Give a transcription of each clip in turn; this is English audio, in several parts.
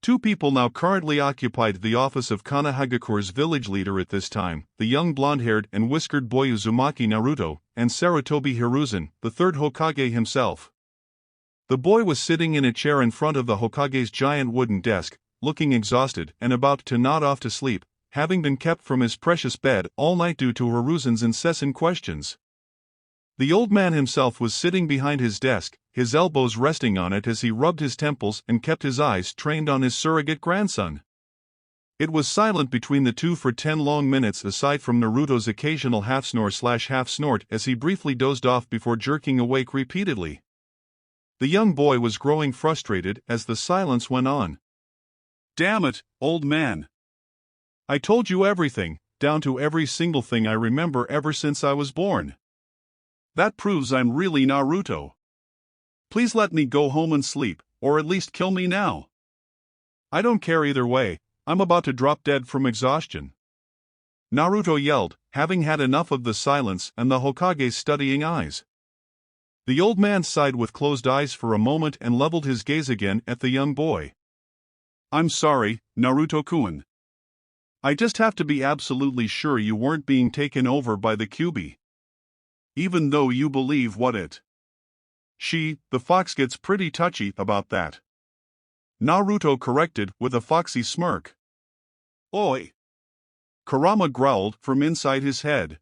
Two people now currently occupied the office of Konohagakure's village leader at this time, the young blonde-haired and whiskered boy Uzumaki Naruto, and Sarutobi Hiruzen, the third Hokage himself. The boy was sitting in a chair in front of the Hokage's giant wooden desk, looking exhausted and about to nod off to sleep, having been kept from his precious bed all night due to Hiruzen's incessant questions. The old man himself was sitting behind his desk, his elbows resting on it as he rubbed his temples and kept his eyes trained on his surrogate grandson. It was silent between the two for 10 long minutes aside from Naruto's occasional half-snore/half-snort as he briefly dozed off before jerking awake repeatedly. The young boy was growing frustrated as the silence went on. "Damn it, old man. I told you everything, down to every single thing I remember ever since I was born. That proves I'm really Naruto. Please let me go home and sleep, or at least kill me now. I don't care either way, I'm about to drop dead from exhaustion." Naruto yelled, having had enough of the silence and the Hokage's studying eyes. The old man sighed with closed eyes for a moment and leveled his gaze again at the young boy. "I'm sorry, Naruto-kun. I just have to be absolutely sure you weren't being taken over by the Kyuubi. Even though you believe what it. The fox gets pretty touchy about that." Naruto corrected with a foxy smirk. "Oi!" Kurama growled from inside his head.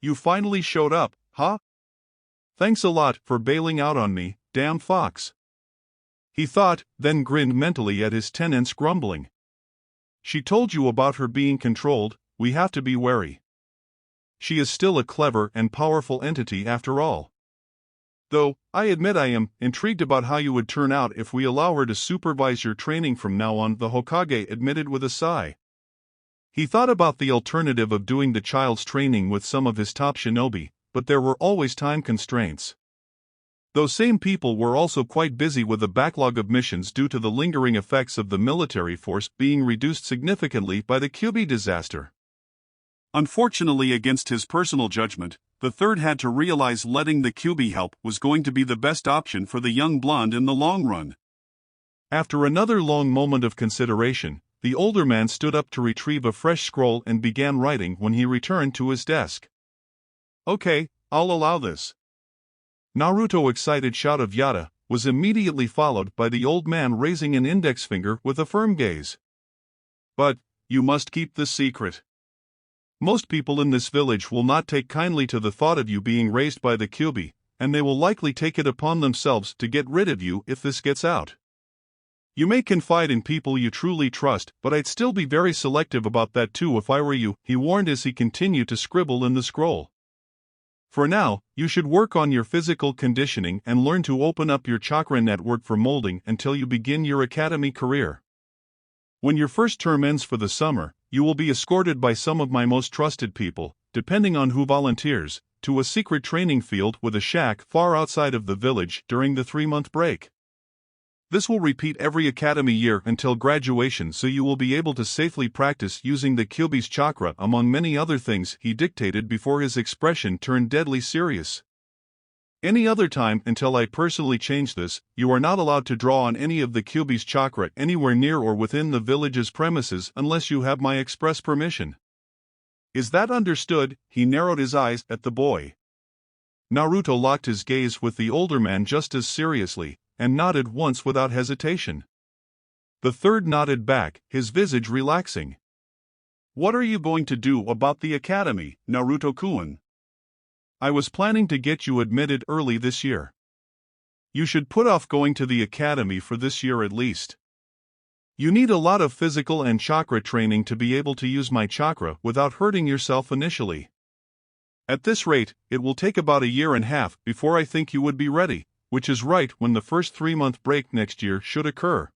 "You finally showed up, huh? Thanks a lot for bailing out on me, damn fox." He thought, then grinned mentally at his tenants grumbling. "She told you about her being controlled, we have to be wary. She is still a clever and powerful entity after all. Though, I admit I am intrigued about how you would turn out if we allow her to supervise your training from now on," the Hokage admitted with a sigh. He thought about the alternative of doing the child's training with some of his top shinobi, but there were always time constraints. Those same people were also quite busy with a backlog of missions due to the lingering effects of the military force being reduced significantly by the Kyuubi disaster. Unfortunately, against his personal judgment, the third had to realize letting the Kyuubi help was going to be the best option for the young blonde in the long run. After another long moment of consideration, the older man stood up to retrieve a fresh scroll and began writing when he returned to his desk. "Okay, I'll allow this." Naruto's excited shout of "Yada" was immediately followed by the old man raising an index finger with a firm gaze. "But, you must keep this secret. Most people in this village will not take kindly to the thought of you being raised by the Kyuubi, and they will likely take it upon themselves to get rid of you if this gets out. You may confide in people you truly trust, but I'd still be very selective about that too if I were you," he warned as he continued to scribble in the scroll. "For now, you should work on your physical conditioning and learn to open up your chakra network for molding until you begin your academy career. When your first term ends for the summer, you will be escorted by some of my most trusted people, depending on who volunteers, to a secret training field with a shack far outside of the village during the 3-month break. This will repeat every academy year until graduation, so you will be able to safely practice using the Kyuubi's chakra among many other things," he dictated before his expression turned deadly serious. "Any other time until I personally change this, you are not allowed to draw on any of the Kyuubi's chakra anywhere near or within the village's premises unless you have my express permission. Is that understood?" He narrowed his eyes at the boy. Naruto locked his gaze with the older man just as seriously, and nodded once without hesitation. The third nodded back, his visage relaxing. "What are you going to do about the academy, Naruto-kun? I was planning to get you admitted early this year. You should put off going to the academy for this year at least. You need a lot of physical and chakra training to be able to use my chakra without hurting yourself initially. At this rate, it will take about a year and a half before I think you would be ready, which is right when the first 3-month break next year should occur,"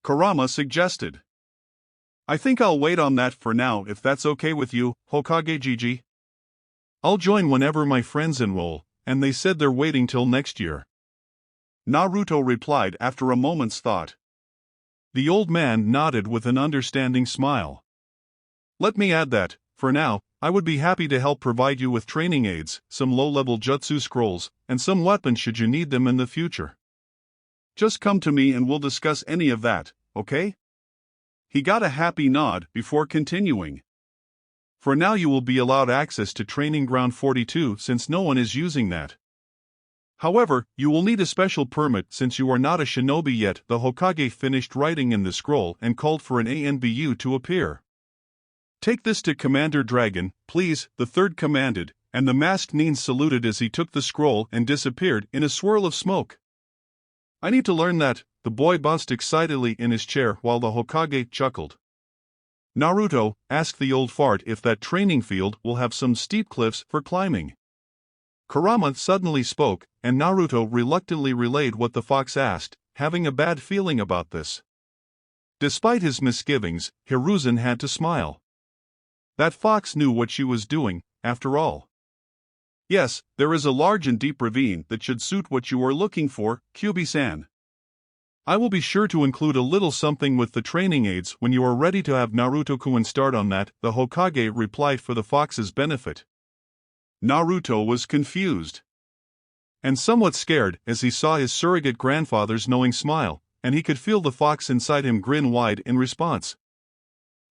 Kurama suggested. "I think I'll wait on that for now if that's okay with you, Hokage Gigi. I'll join whenever my friends enroll, and they said they're waiting till next year," Naruto replied after a moment's thought. The old man nodded with an understanding smile. "Let me add that, for now, I would be happy to help provide you with training aids, some low-level jutsu scrolls, and some weapons should you need them in the future. Just come to me and we'll discuss any of that," okay? He got a happy nod before continuing. For now you will be allowed access to Training Ground 42 since no one is using that. However, you will need a special permit since you are not a shinobi yet. The Hokage finished writing in the scroll and called for an ANBU to appear. Take this to Commander Dragon, please, the third commanded, and the masked nin saluted as he took the scroll and disappeared in a swirl of smoke. I need to learn that, the boy bounced excitedly in his chair while the Hokage chuckled. Naruto, ask the old fart if that training field will have some steep cliffs for climbing. Kurama suddenly spoke, and Naruto reluctantly relayed what the fox asked, having a bad feeling about this. Despite his misgivings, Hiruzen had to smile. That fox knew what she was doing, after all. Yes, there is a large and deep ravine that should suit what you are looking for, Kyubi-san. I will be sure to include a little something with the training aids when you are ready to have Naruto-kun start on that, the Hokage replied for the fox's benefit. Naruto was confused and somewhat scared as he saw his surrogate grandfather's knowing smile, and he could feel the fox inside him grin wide in response.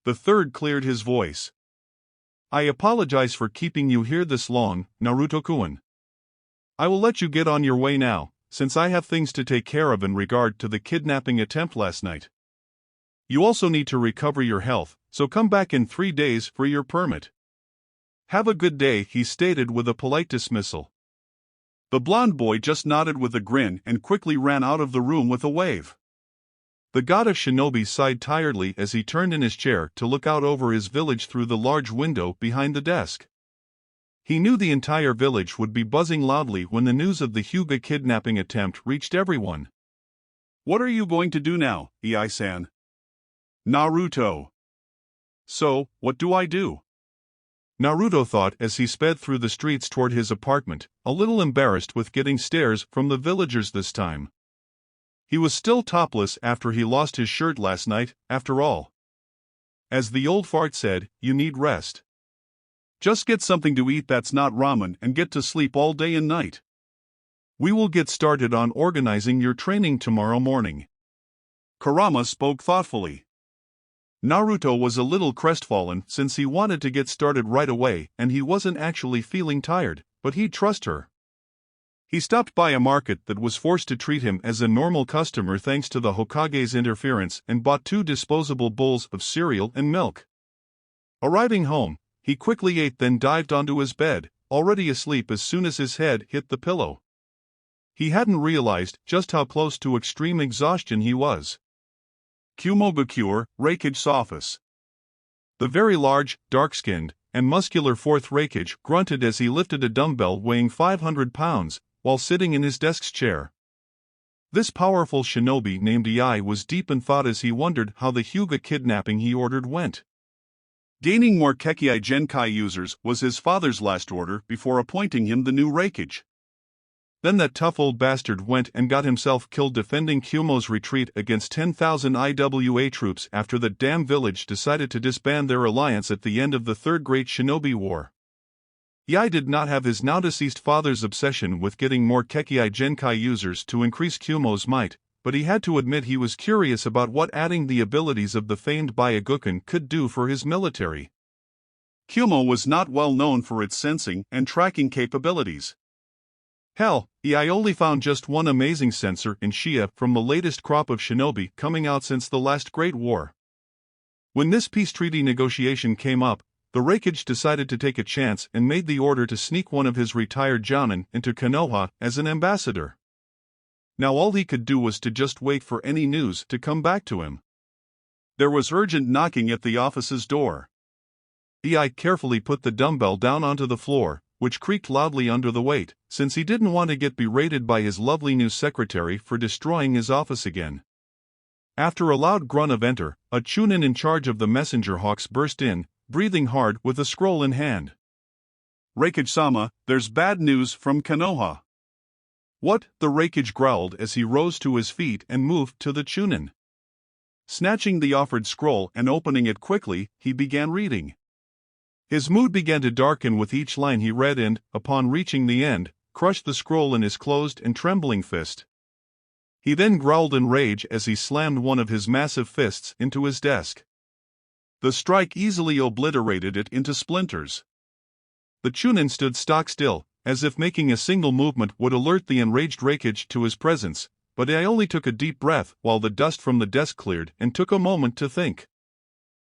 The third cleared his voice. I apologize for keeping you here this long, Naruto-kun. I will let you get on your way now, since I have things to take care of in regard to the kidnapping attempt last night. You also need to recover your health, so come back in 3 days for your permit. Have a good day, he stated with a polite dismissal. The blonde boy just nodded with a grin and quickly ran out of the room with a wave. The god of shinobi sighed tiredly as he turned in his chair to look out over his village through the large window behind the desk. He knew the entire village would be buzzing loudly when the news of the Hyuga kidnapping attempt reached everyone. What are you going to do now, Iai-san? Naruto. So, what do I do? Naruto thought as he sped through the streets toward his apartment, a little embarrassed with getting stares from the villagers this time. He was still topless after he lost his shirt last night, after all. As the old fart said, you need rest. Just get something to eat that's not ramen and get to sleep all day and night. We will get started on organizing your training tomorrow morning. Kurama spoke thoughtfully. Naruto was a little crestfallen since he wanted to get started right away and he wasn't actually feeling tired, but he'd trust her. He stopped by a market that was forced to treat him as a normal customer thanks to the Hokage's interference and bought 2 disposable bowls of cereal and milk. Arriving home, he quickly ate then dived onto his bed, already asleep as soon as his head hit the pillow. He hadn't realized just how close to extreme exhaustion he was. Kumo Raikage's office. The very large, dark-skinned, and muscular fourth Raikage grunted as he lifted a dumbbell weighing 500 pounds, while sitting in his desk's chair. This powerful shinobi named Iai was deep in thought as he wondered how the Hyuga kidnapping he ordered went. Gaining more Kekkei Genkai users was his father's last order before appointing him the new Raikage. Then that tough old bastard went and got himself killed defending Kumo's retreat against 10,000 IWA troops after the damn village decided to disband their alliance at the end of the Third Great Shinobi War. Iai did not have his now-deceased father's obsession with getting more Kekkei Genkai users to increase Kumo's might, but he had to admit he was curious about what adding the abilities of the famed Byakugan could do for his military. Kumo was not well known for its sensing and tracking capabilities. Hell, Iai only found just one amazing sensor in Shia from the latest crop of shinobi coming out since the last Great War. When this peace treaty negotiation came up, the Raikage decided to take a chance and made the order to sneak one of his retired Jonin into Konoha as an ambassador. Now all he could do was to just wait for any news to come back to him. There was urgent knocking at the office's door. Iai carefully put the dumbbell down onto the floor, which creaked loudly under the weight, since he didn't want to get berated by his lovely new secretary for destroying his office again. After a loud grunt of enter, a Chunin in charge of the messenger hawks burst in, breathing hard with a scroll in hand. Raikage-sama, there's bad news from Konoha. What? The Raikage growled as he rose to his feet and moved to the Chunin. Snatching the offered scroll and opening it quickly, he began reading. His mood began to darken with each line he read and, upon reaching the end, crushed the scroll in his closed and trembling fist. He then growled in rage as he slammed one of his massive fists into his desk. The strike easily obliterated it into splinters. The Chunin stood stock still, as if making a single movement would alert the enraged Reikage to his presence, but I only took a deep breath while the dust from the desk cleared and took a moment to think.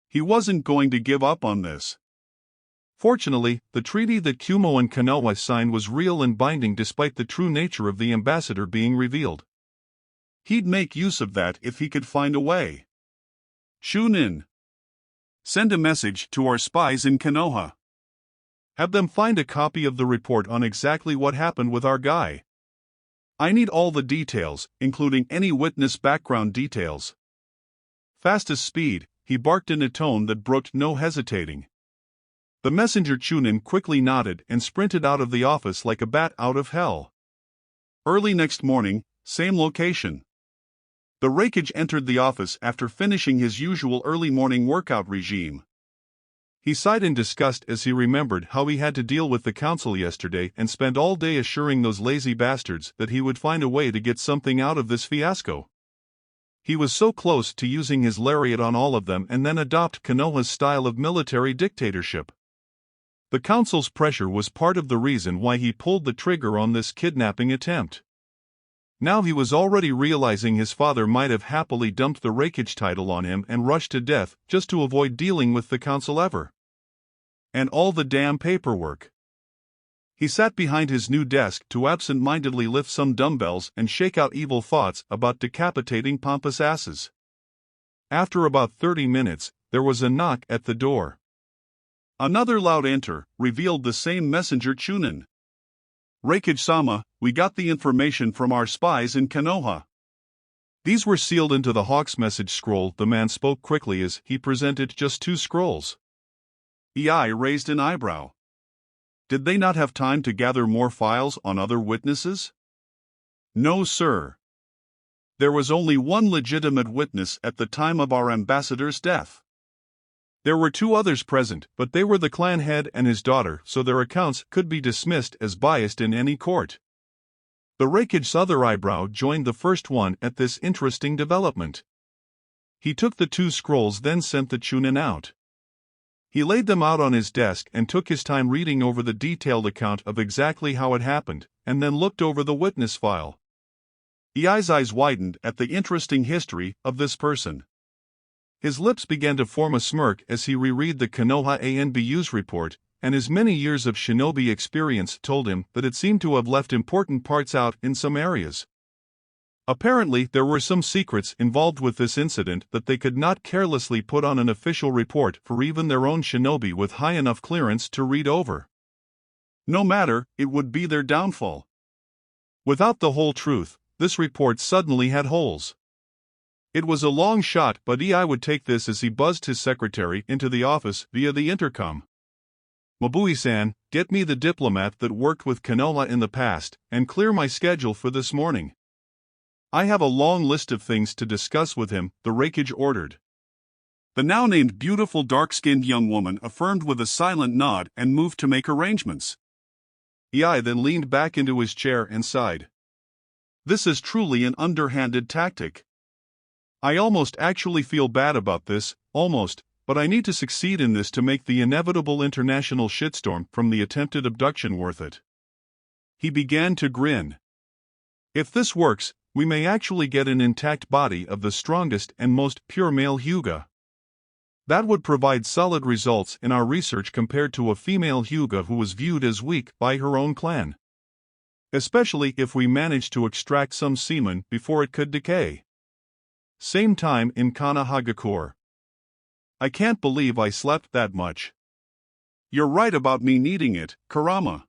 He wasn't going to give up on this. Fortunately, the treaty that Kumo and Konoha signed was real and binding despite the true nature of the ambassador being revealed. He'd make use of that if he could find a way. Chunin. Send a message to our spies in Konoha. Have them find a copy of the report on exactly what happened with our guy. I need all the details, including any witness background details. Fast as speed, he barked in a tone that brooked no hesitating. The messenger Chunin quickly nodded and sprinted out of the office like a bat out of hell. Early next morning, same location. The Reikage entered the office after finishing his usual early morning workout regime. He sighed in disgust as he remembered how he had to deal with the council yesterday and spend all day assuring those lazy bastards that he would find a way to get something out of this fiasco. He was so close to using his lariat on all of them and then adopt Konoha's style of military dictatorship. The council's pressure was part of the reason why he pulled the trigger on this kidnapping attempt. Now he was already realizing his father might have happily dumped the Reikage title on him and rushed to death just to avoid dealing with the council ever. And all the damn paperwork. He sat behind his new desk to absent-mindedly lift some dumbbells and shake out evil thoughts about decapitating pompous asses. After about 30 minutes, there was a knock at the door. Another loud enter revealed the same messenger Chunin. Reikage-sama, we got the information from our spies in Konoha. These were sealed into the Hawk's message scroll. The man spoke quickly as he presented just 2 scrolls. EI raised an eyebrow. Did they not have time to gather more files on other witnesses? No, sir. There was only one legitimate witness at the time of our ambassador's death. There were 2 others present, but they were the clan head and his daughter, so their accounts could be dismissed as biased in any court. The Reikage's other eyebrow joined the first one at this interesting development. He took the 2 scrolls, then sent the Chunin out. He laid them out on his desk and took his time reading over the detailed account of exactly how it happened, and then looked over the witness file. Ei's eyes widened at the interesting history of this person. His lips began to form a smirk as he reread the Konoha ANBU's report, and his many years of shinobi experience told him that it seemed to have left important parts out in some areas. Apparently, there were some secrets involved with this incident that they could not carelessly put on an official report for even their own shinobi with high enough clearance to read over. No matter, it would be their downfall. Without the whole truth, this report suddenly had holes. It was a long shot, but EI would take this as he buzzed his secretary into the office via the intercom. Mabui-san, get me the diplomat that worked with Konoha in the past, and clear my schedule for this morning. I have a long list of things to discuss with him, the Reikage ordered. The now named beautiful dark-skinned young woman affirmed with a silent nod and moved to make arrangements. EI then leaned back into his chair and sighed. This is truly an underhanded tactic. I almost actually feel bad about this, but I need to succeed in this to make the inevitable international shitstorm from the attempted abduction worth it. He began to grin. If this works, we may actually get an intact body of the strongest and most pure male Hyuga. That would provide solid results in our research compared to a female Hyuga who was viewed as weak by her own clan. Especially if we manage to extract some semen before it could decay. Same time in Kanahagakure. I can't believe I slept that much. You're right about me needing it, Kurama.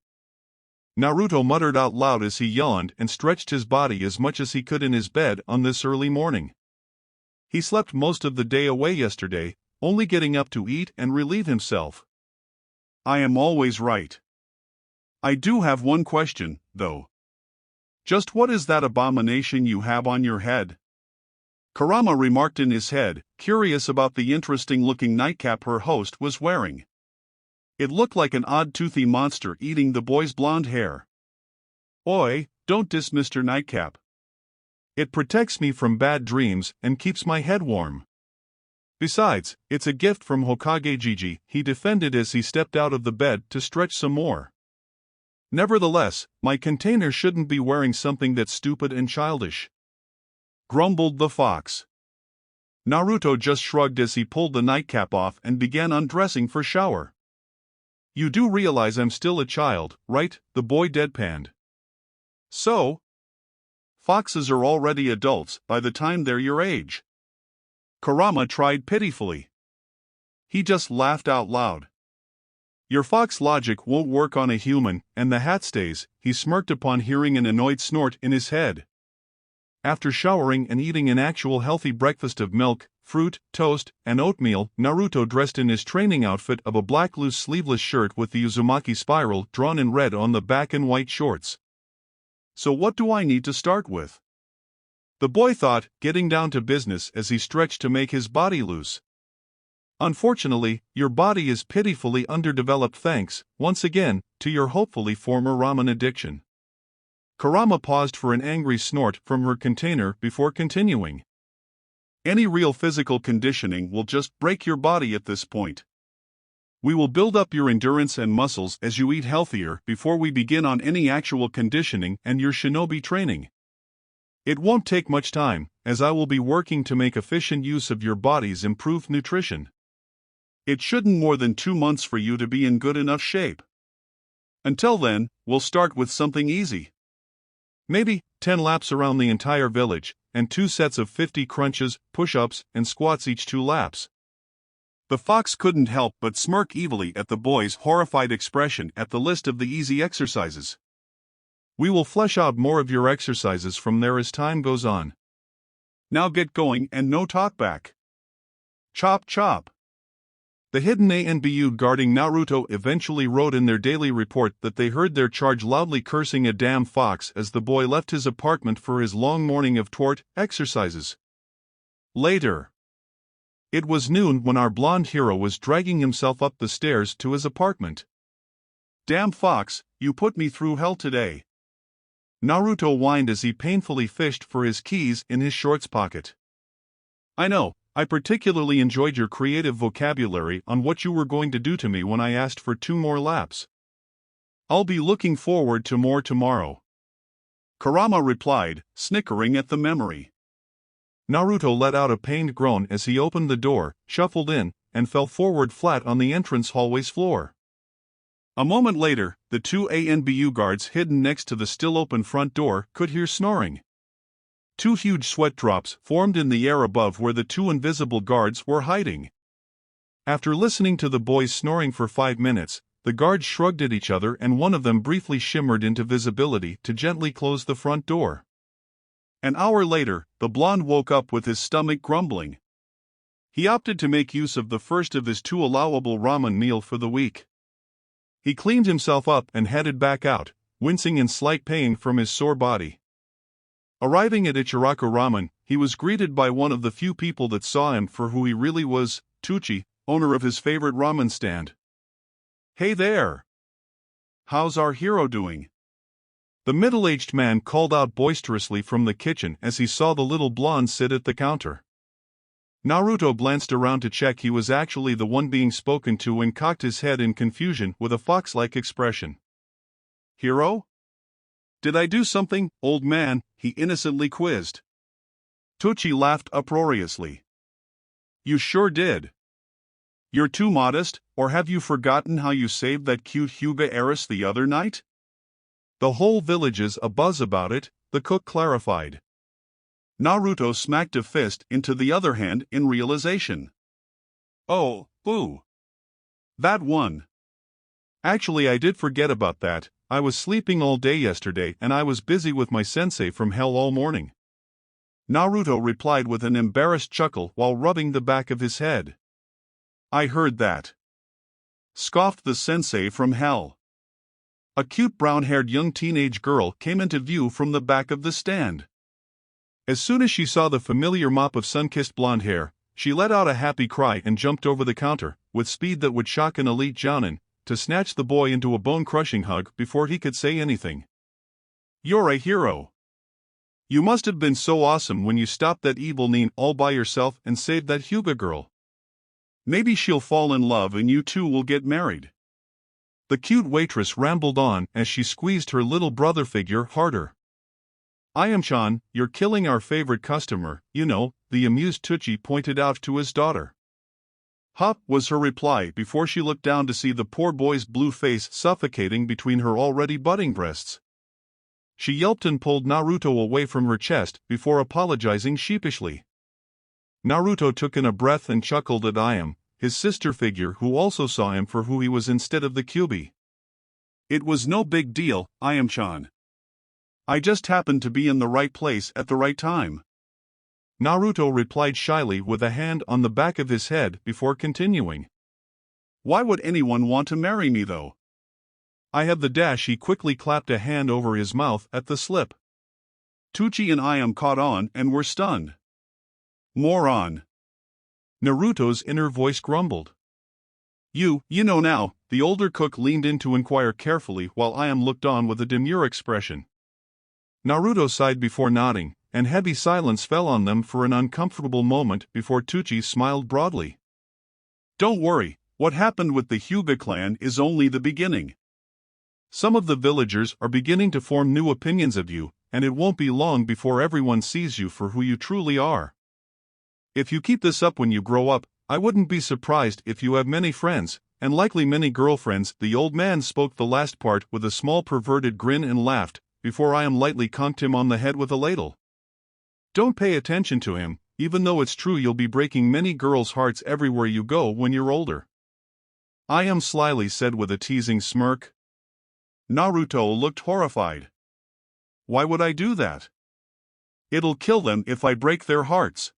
Naruto muttered out loud as he yawned and stretched his body as much as he could in his bed on this early morning. He slept most of the day away yesterday, only getting up to eat and relieve himself. I am always right. I do have one question, though. Just what is that abomination you have on your head? Kurama remarked in his head, curious about the interesting-looking nightcap her host was wearing. It looked like an odd toothy monster eating the boy's blonde hair. Oi, don't diss Mr. Nightcap. It protects me from bad dreams and keeps my head warm. Besides, it's a gift from Hokage Jiji, he defended as he stepped out of the bed to stretch some more. Nevertheless, my container shouldn't be wearing something that's stupid and childish, grumbled the fox. Naruto just shrugged as he pulled the nightcap off and began undressing for shower. You do realize I'm still a child, right? The boy deadpanned. So? Foxes are already adults by the time they're your age. Kurama tried pitifully. He just laughed out loud. Your fox logic won't work on a human, and the hat stays, he smirked upon hearing an annoyed snort in his head. After showering and eating an actual healthy breakfast of milk, fruit, toast, and oatmeal, Naruto dressed in his training outfit of a black loose sleeveless shirt with the Uzumaki spiral drawn in red on the back and white shorts. So what do I need to start with? The boy thought, getting down to business as he stretched to make his body loose. Unfortunately, your body is pitifully underdeveloped thanks, once again, to your hopefully former ramen addiction. Kurama paused for an angry snort from her container before continuing. Any real physical conditioning will just break your body at this point. We will build up your endurance and muscles as you eat healthier before we begin on any actual conditioning and your shinobi training. It won't take much time, as I will be working to make efficient use of your body's improved nutrition. It shouldn't more than 2 months for you to be in good enough shape. Until then, we'll start with something easy. Maybe 10 laps around the entire village, and 2 sets of 50 crunches, push-ups, and squats each 2 laps. The fox couldn't help but smirk evilly at the boy's horrified expression at the list of the easy exercises. We will flesh out more of your exercises from there as time goes on. Now get going and no talk back. Chop chop. The hidden ANBU guarding Naruto eventually wrote in their daily report that they heard their charge loudly cursing a damn fox as the boy left his apartment for his long morning of exercises. Later. It was noon when our blonde hero was dragging himself up the stairs to his apartment. Damn fox, you put me through hell today. Naruto whined as he painfully fished for his keys in his shorts pocket. I know, I particularly enjoyed your creative vocabulary on what you were going to do to me when I asked for 2 more laps. I'll be looking forward to more tomorrow. Kurama replied, snickering at the memory. Naruto let out a pained groan as he opened the door, shuffled in, and fell forward flat on the entrance hallway's floor. A moment later, the 2 ANBU guards hidden next to the still-open front door could hear snoring. 2 huge sweat drops formed in the air above where the 2 invisible guards were hiding. After listening to the boys snoring for 5 minutes, the guards shrugged at each other and one of them briefly shimmered into visibility to gently close the front door. An hour later, the blonde woke up with his stomach grumbling. He opted to make use of the first of his 2 allowable ramen meal for the week. He cleaned himself up and headed back out, wincing in slight pain from his sore body. Arriving at Ichiraku Ramen, he was greeted by one of the few people that saw him for who he really was, Tucci, owner of his favorite ramen stand. Hey there! How's our hero doing? The middle-aged man called out boisterously from the kitchen as he saw the little blonde sit at the counter. Naruto glanced around to check he was actually the one being spoken to and cocked his head in confusion with a fox-like expression. Hero? Did I do something, old man? He innocently quizzed. Tucci laughed uproariously. You sure did. You're too modest, or have you forgotten how you saved that cute Hyuga heiress the other night? The whole village is abuzz about it, the cook clarified. Naruto smacked a fist into the other hand in realization. Oh, boo. That one. Actually, I did forget about that. I was sleeping all day yesterday and I was busy with my sensei from hell all morning. Naruto replied with an embarrassed chuckle while rubbing the back of his head. I heard that. Scoffed the sensei from hell. A cute brown-haired young teenage girl came into view from the back of the stand. As soon as she saw the familiar mop of sun-kissed blonde hair, she let out a happy cry and jumped over the counter, with speed that would shock an elite jounin, to snatch the boy into a bone-crushing hug before he could say anything. You're a hero. You must have been so awesome when you stopped that evil Nin all by yourself and saved that Hyuga girl. Maybe she'll fall in love and you two will get married." The cute waitress rambled on as she squeezed her little brother figure harder. "Ayam-chan, you're killing our favorite customer, you know," the amused Tucci pointed out to his daughter. "Huh," was her reply before she looked down to see the poor boy's blue face suffocating between her already budding breasts. She yelped and pulled Naruto away from her chest before apologizing sheepishly. Naruto took in a breath and chuckled at Ayam, his sister figure, who also saw him for who he was instead of the Kyuubi. "It was no big deal, Ayam-chan. I just happened to be in the right place at the right time," Naruto replied shyly with a hand on the back of his head before continuing. "Why would anyone want to marry me though? I have the dash." He quickly clapped a hand over his mouth at the slip. Tucci and Ayam caught on and were stunned. "Moron," Naruto's inner voice grumbled. You know now," the older cook leaned in to inquire carefully while Ayam looked on with a demure expression. Naruto sighed before nodding, and heavy silence fell on them for an uncomfortable moment before Tucci smiled broadly. "Don't worry, what happened with the Hyuga clan is only the beginning. Some of the villagers are beginning to form new opinions of you, and it won't be long before everyone sees you for who you truly are. If you keep this up when you grow up, I wouldn't be surprised if you have many friends, and likely many girlfriends." The old man spoke the last part with a small perverted grin and laughed, before Ayam lightly conked him on the head with a ladle. "Don't pay attention to him, even though it's true you'll be breaking many girls' hearts everywhere you go when you're older," Ayam slyly said with a teasing smirk. Naruto looked horrified. "Why would I do that? It'll kill them if I break their hearts."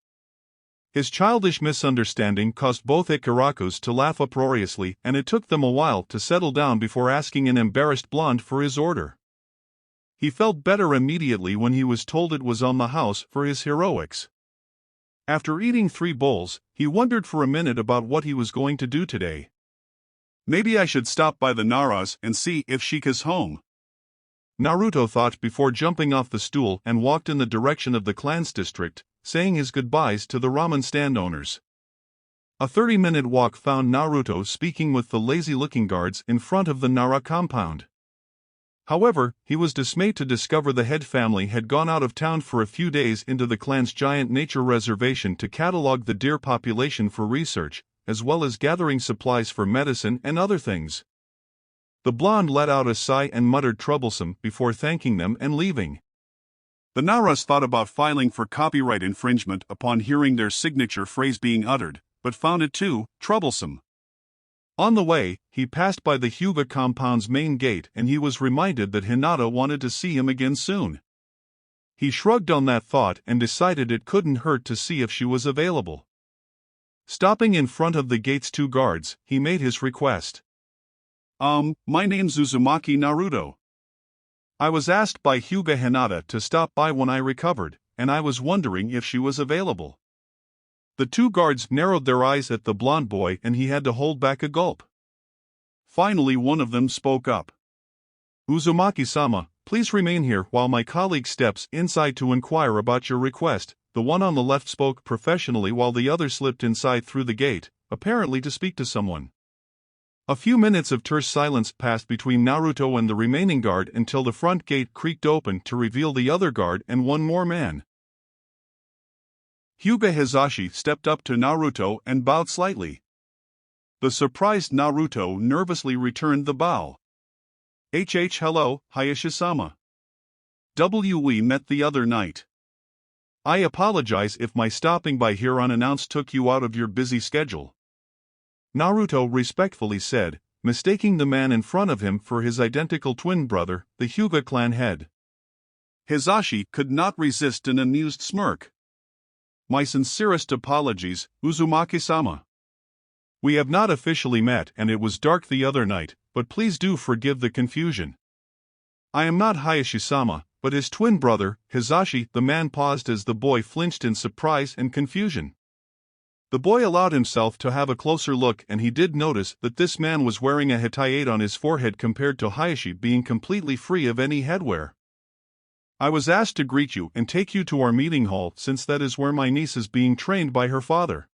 His childish misunderstanding caused both Ikarakus to laugh uproariously, and it took them a while to settle down before asking an embarrassed blonde for his order. He felt better immediately when he was told it was on the house for his heroics. After eating 3 bowls, he wondered for a minute about what he was going to do today. "Maybe I should stop by the Naras and see if Shika's home," Naruto thought before jumping off the stool and walked in the direction of the clan's district, saying his goodbyes to the ramen stand owners. A 30-minute walk found Naruto speaking with the lazy-looking guards in front of the Nara compound. However, he was dismayed to discover the head family had gone out of town for a few days into the clan's giant nature reservation to catalog the deer population for research, as well as gathering supplies for medicine and other things. The blonde let out a sigh and muttered troublesome before thanking them and leaving. The Naras thought about filing for copyright infringement upon hearing their signature phrase being uttered, but found it too troublesome. On the way, he passed by the Hyuga compound's main gate and he was reminded that Hinata wanted to see him again soon. He shrugged on that thought and decided it couldn't hurt to see if she was available. Stopping in front of the gate's 2 guards, he made his request. My name's Uzumaki Naruto. I was asked by Hyuga Hinata to stop by when I recovered, and I was wondering if she was available." The 2 guards narrowed their eyes at the blonde boy and he had to hold back a gulp. Finally one of them spoke up. "Uzumaki-sama, please remain here while my colleague steps inside to inquire about your request." The one on the left spoke professionally while the other slipped inside through the gate, apparently to speak to someone. A few minutes of terse silence passed between Naruto and the remaining guard until the front gate creaked open to reveal the other guard and one more man. Hyuga Hizashi stepped up to Naruto and bowed slightly. The surprised Naruto nervously returned the bow. Hello, Hayashi-sama. We met the other night. I apologize if my stopping by here unannounced took you out of your busy schedule," Naruto respectfully said, mistaking the man in front of him for his identical twin brother, the Hyuga clan head. Hizashi could not resist an amused smirk. "My sincerest apologies, Uzumaki-sama. We have not officially met and it was dark the other night, but please do forgive the confusion. I am not Hayashi-sama, but his twin brother, Hizashi." The man paused as the boy flinched in surprise and confusion. The boy allowed himself to have a closer look and he did notice that this man was wearing a hitayate on his forehead compared to Hayashi being completely free of any headwear. I was asked to greet you and take you to our meeting hall since that is where my niece is being trained by her father.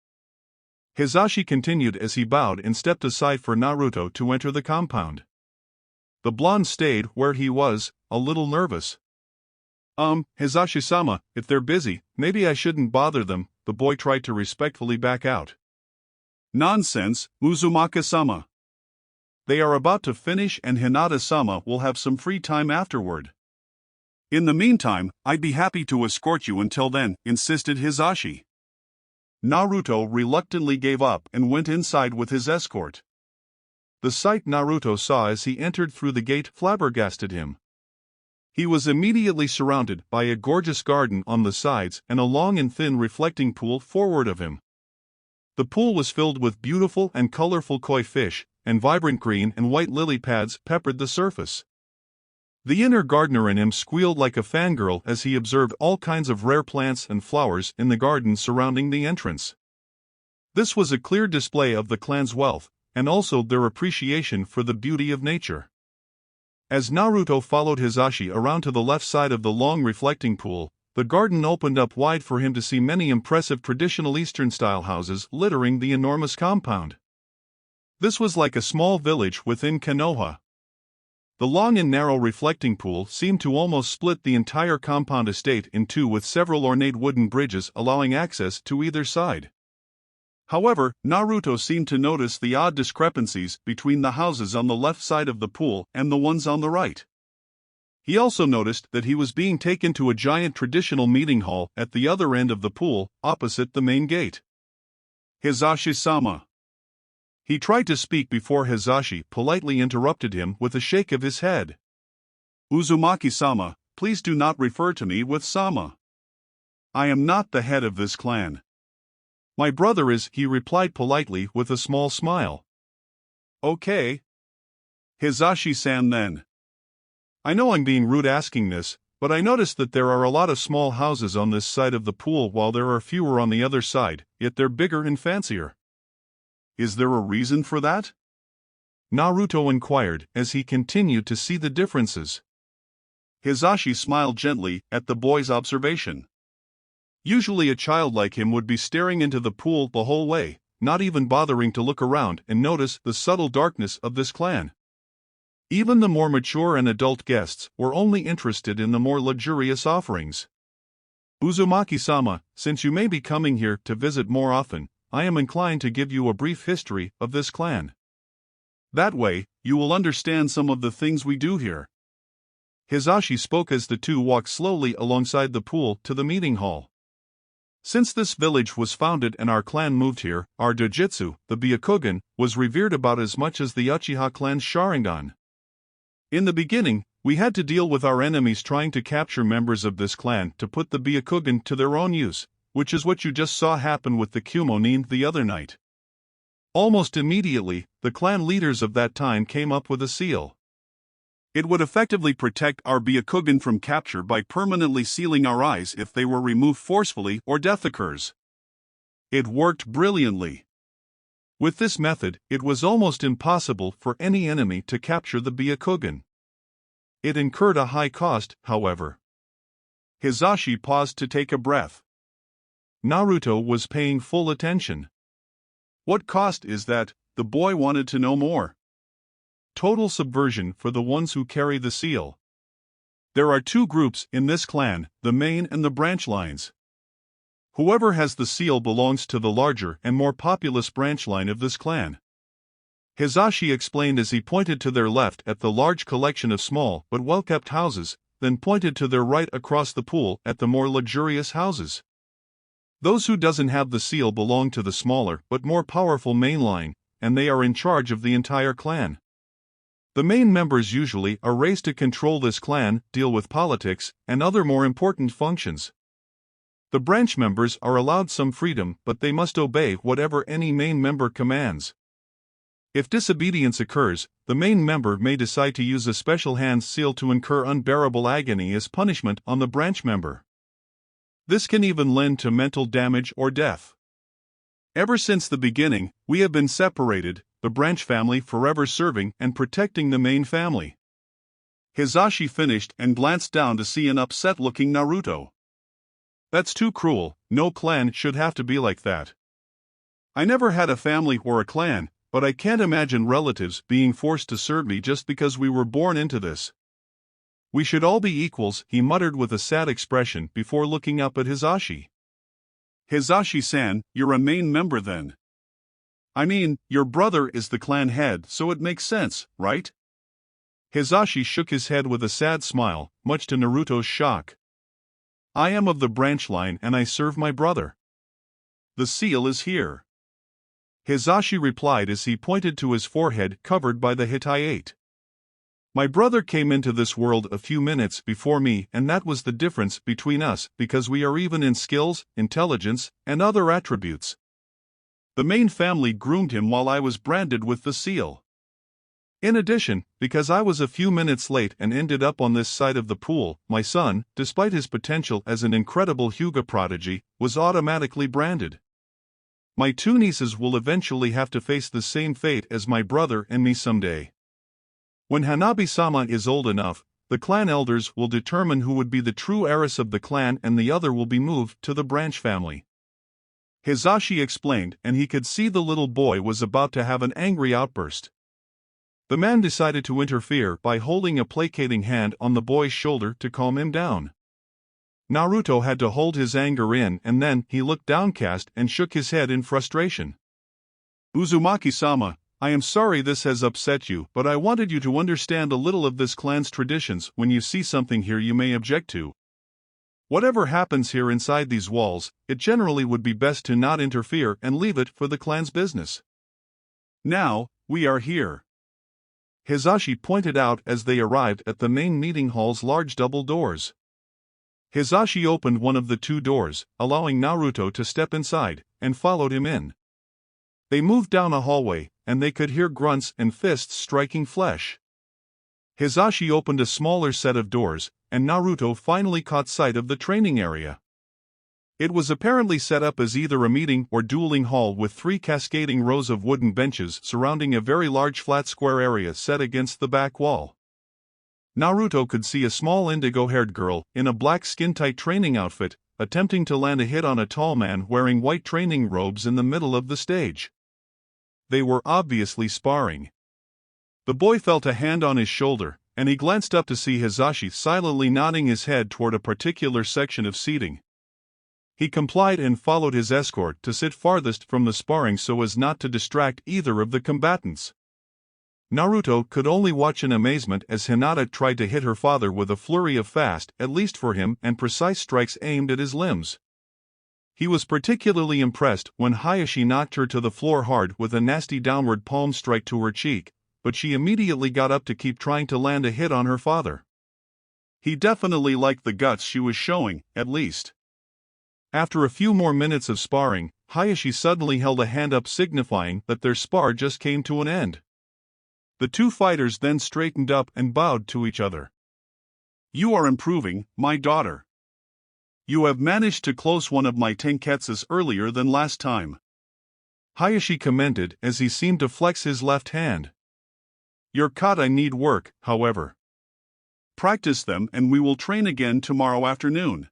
Hizashi continued as he bowed and stepped aside for Naruto to enter the compound. The blonde stayed where he was, a little nervous. Hizashi-sama, if they're busy, maybe I shouldn't bother them, the boy tried to respectfully back out. Nonsense, Uzumaki-sama. They are about to finish and Hinata-sama will have some free time afterward. In the meantime, I'd be happy to escort you until then, insisted Hizashi. Naruto reluctantly gave up and went inside with his escort. The sight Naruto saw as he entered through the gate flabbergasted him. He was immediately surrounded by a gorgeous garden on the sides and a long and thin reflecting pool forward of him. The pool was filled with beautiful and colorful koi fish, and vibrant green and white lily pads peppered the surface. The inner gardener in him squealed like a fangirl as he observed all kinds of rare plants and flowers in the garden surrounding the entrance. This was a clear display of the clan's wealth, and also their appreciation for the beauty of nature. As Naruto followed Hizashi around to the left side of the long reflecting pool, the garden opened up wide for him to see many impressive traditional Eastern-style houses littering the enormous compound. This was like a small village within Konoha. The long and narrow reflecting pool seemed to almost split the entire compound estate in two with several ornate wooden bridges allowing access to either side. However, Naruto seemed to notice the odd discrepancies between the houses on the left side of the pool and the ones on the right. He also noticed that he was being taken to a giant traditional meeting hall at the other end of the pool, opposite the main gate. Hizashi-sama. He tried to speak before Hizashi politely interrupted him with a shake of his head. Uzumaki-sama, please do not refer to me with Sama. I am not the head of this clan. My brother is, he replied politely with a small smile. Okay. Hizashi-san then. I know I'm being rude asking this, but I noticed that there are a lot of small houses on this side of the pool while there are fewer on the other side, yet they're bigger and fancier. Is there a reason for that? Naruto inquired as he continued to see the differences. Hizashi smiled gently at the boy's observation. Usually a child like him would be staring into the pool the whole way, not even bothering to look around and notice the subtle darkness of this clan. Even the more mature and adult guests were only interested in the more luxurious offerings. Uzumaki-sama, since you may be coming here to visit more often, I am inclined to give you a brief history of this clan. That way, you will understand some of the things we do here. Hizashi spoke as the two walked slowly alongside the pool to the meeting hall. Since this village was founded and our clan moved here, our dojutsu, the Byakugan, was revered about as much as the Uchiha clan's Sharingan. In the beginning, we had to deal with our enemies trying to capture members of this clan to put the Byakugan to their own use, which is what you just saw happen with the Kumo the other night. Almost immediately, the clan leaders of that time came up with a seal. It would effectively protect our Byakugan from capture by permanently sealing our eyes if they were removed forcefully or death occurs. It worked brilliantly. With this method, it was almost impossible for any enemy to capture the Byakugan. It incurred a high cost, however. Hizashi paused to take a breath. Naruto was paying full attention. What cost is that? The boy wanted to know more. Total subversion for the ones who carry the seal. There are two groups in this clan, the main and the branch lines. Whoever has the seal belongs to the larger and more populous branch line of this clan. Hizashi explained as he pointed to their left at the large collection of small but well-kept houses, then pointed to their right across the pool at the more luxurious houses. Those who doesn't have the seal belong to the smaller but more powerful main line, and they are in charge of the entire clan. The main members usually are raised to control this clan, deal with politics, and other more important functions. The branch members are allowed some freedom, but they must obey whatever any main member commands. If disobedience occurs, the main member may decide to use a special hand seal to incur unbearable agony as punishment on the branch member. This can even lend to mental damage or death. Ever since the beginning, we have been separated, the branch family forever serving and protecting the main family. Hizashi finished and glanced down to see an upset-looking Naruto. That's too cruel, no clan should have to be like that. I never had a family or a clan, but I can't imagine relatives being forced to serve me just because we were born into this. We should all be equals, he muttered with a sad expression before looking up at Hizashi. Hizashi-san, you're a main member then. I mean, your brother is the clan head, so it makes sense, right? Hizashi shook his head with a sad smile, much to Naruto's shock. I am of the branch line and I serve my brother. The seal is here. Hizashi replied as he pointed to his forehead covered by the Hittite. My brother came into this world a few minutes before me, and that was the difference between us because we are even in skills, intelligence, and other attributes. The main family groomed him while I was branded with the seal. In addition, because I was a few minutes late and ended up on this side of the pool, my son, despite his potential as an incredible Hyuga prodigy, was automatically branded. My two nieces will eventually have to face the same fate as my brother and me someday. When Hanabi-sama is old enough, the clan elders will determine who would be the true heiress of the clan and the other will be moved to the branch family. Hizashi explained, and he could see the little boy was about to have an angry outburst. The man decided to interfere by holding a placating hand on the boy's shoulder to calm him down. Naruto had to hold his anger in and then he looked downcast and shook his head in frustration. Uzumaki-sama, I am sorry this has upset you, but I wanted you to understand a little of this clan's traditions. When you see something here you may object to. Whatever happens here inside these walls, it generally would be best to not interfere and leave it for the clan's business. Now, we are here. Hizashi pointed out as they arrived at the main meeting hall's large double doors. Hizashi opened one of the two doors, allowing Naruto to step inside, and followed him in. They moved down a hallway, and they could hear grunts and fists striking flesh. Hizashi opened a smaller set of doors, and Naruto finally caught sight of the training area. It was apparently set up as either a meeting or dueling hall with 3 cascading rows of wooden benches surrounding a very large flat square area set against the back wall. Naruto could see a small indigo-haired girl in a black skin-tight training outfit, attempting to land a hit on a tall man wearing white training robes in the middle of the stage. They were obviously sparring. The boy felt a hand on his shoulder, and he glanced up to see Hizashi silently nodding his head toward a particular section of seating. He complied and followed his escort to sit farthest from the sparring so as not to distract either of the combatants. Naruto could only watch in amazement as Hinata tried to hit her father with a flurry of fast, at least for him, and precise strikes aimed at his limbs. He was particularly impressed when Hayashi knocked her to the floor hard with a nasty downward palm strike to her cheek, but she immediately got up to keep trying to land a hit on her father. He definitely liked the guts she was showing, at least. After a few more minutes of sparring, Hayashi suddenly held a hand up signifying that their spar just came to an end. The two fighters then straightened up and bowed to each other. You are improving, my daughter. You have managed to close one of my tenketsus earlier than last time. Hayashi commented as he seemed to flex his left hand. Your kata need work, however. Practice them and we will train again tomorrow afternoon.